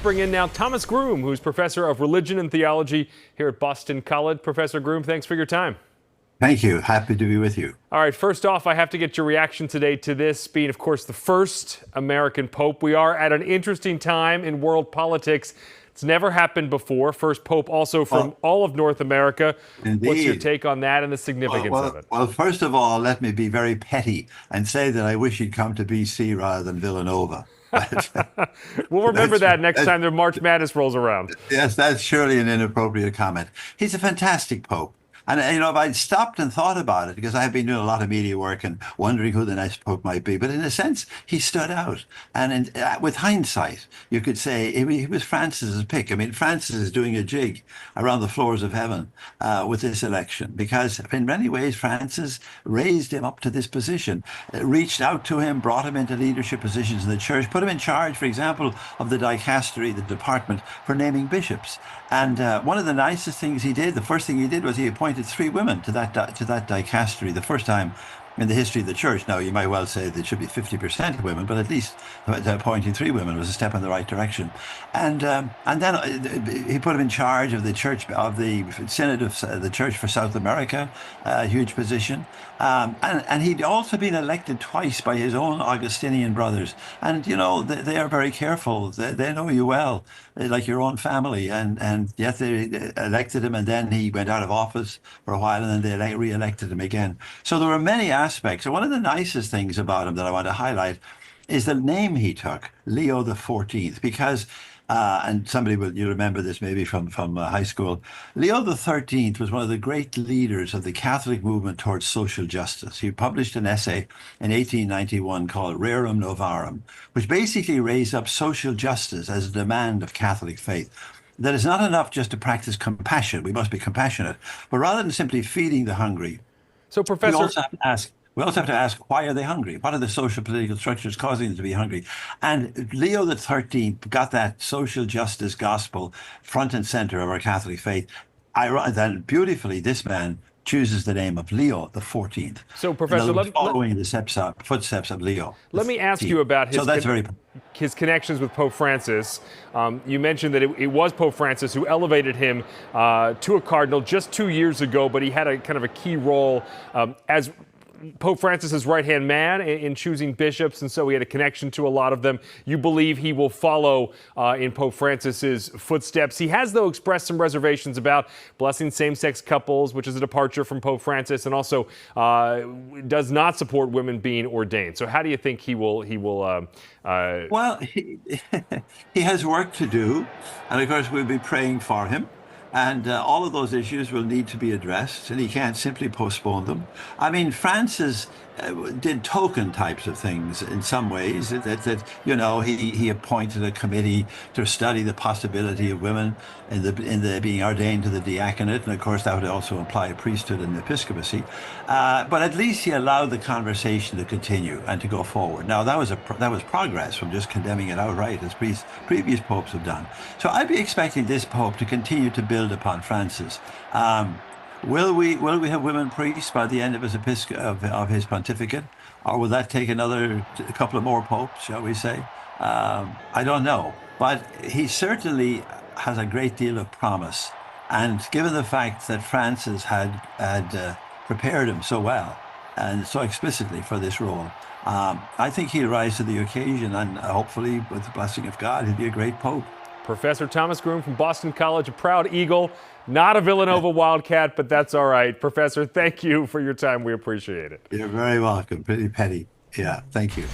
bring in now Thomas Groome, who's professor of religion and theology here at Boston College. Professor Groome, thanks for your time. Thank you. Happy to be with you. All right, first off, I have to get your reaction today to this being, of course, the first American pope. We are at an interesting time in world politics. It's never happened before. First pope also from all of North America. Indeed. What's your take on that and the significance of it? Well, first of all, let me be very petty and say that I wish he'd come to BC rather than Villanova. We'll remember that next time the March Madness rolls around. Yes, that's surely an inappropriate comment. He's a fantastic pope. And, if I'd stopped and thought about it, because I have been doing a lot of media work and wondering who the next pope might be, but in a sense, he stood out. And with hindsight, you could say he was Francis's pick. I mean, Francis is doing a jig around the floors of heaven with this election, because in many ways, Francis raised him up to this position, reached out to him, brought him into leadership positions in the church, put him in charge, for example, of the dicastery, the department for naming bishops. And one of the nicest things he did, the first thing he did was he appointed 3 women to that dicastery, the first time in the history of the church. Now, you might well say that it should be 50% women, but at least appointing 3 women was a step in the right direction. And then he put him in charge of the church, of the Synod of the Church for South America, a huge position. And he'd also been elected twice by his own Augustinian brothers. And, they are very careful. They know you well, like your own family. And yet they elected him, and then he went out of office for a while, and then they re-elected him again. So there were many aspects. And one of the nicest things about him that I want to highlight is the name he took, Leo the 14th, because and you remember this maybe from high school. Leo the 13th was one of the great leaders of the Catholic movement towards social justice. He published an essay in 1891 called Rerum Novarum, which basically raised up social justice as a demand of Catholic faith. That it's not enough just to practice compassion. We must be compassionate, but rather than simply feeding the hungry, so, Professor, we also have to ask, why are they hungry? What are the social political structures causing them to be hungry? And Leo the 13th got that social justice gospel front and center of our Catholic faith. Then beautifully, this man chooses the name of Leo the 14th. So, Professor, following the footsteps of Leo. Let me ask you about his connections with Pope Francis. You mentioned that it was Pope Francis who elevated him to a cardinal just 2 years ago, but he had a kind of a key role as Pope Francis's right-hand man in choosing bishops, and so he had a connection to a lot of them. You believe he will follow in Pope Francis's footsteps. He has, though, expressed some reservations about blessing same-sex couples, which is a departure from Pope Francis, and also does not support women being ordained. So how do you think he will? Well, he has work to do, and of course we'll be praying for him. And all of those issues will need to be addressed, and he can't simply postpone them. I mean, Francis did token types of things in some ways. He appointed a committee to study the possibility of women in the being ordained to the diaconate, and of course that would also imply a priesthood and episcopacy. But at least he allowed the conversation to continue and to go forward. Now that was progress from just condemning it outright, as previous popes have done. So I'd be expecting this pope to continue to build upon Francis. Will we have women priests by the end of his pontificate, or will that take a couple of more popes, shall we say? I don't know, but he certainly has a great deal of promise. And given the fact that Francis had prepared him so well and so explicitly for this role, I think he'll rise to the occasion, and hopefully, with the blessing of God, he'll be a great pope. Professor Thomas Groome from Boston College, a proud Eagle, not a Villanova Wildcat, but that's all right. Professor, thank you for your time. We appreciate it. You're very welcome. Pretty petty. Yeah, thank you.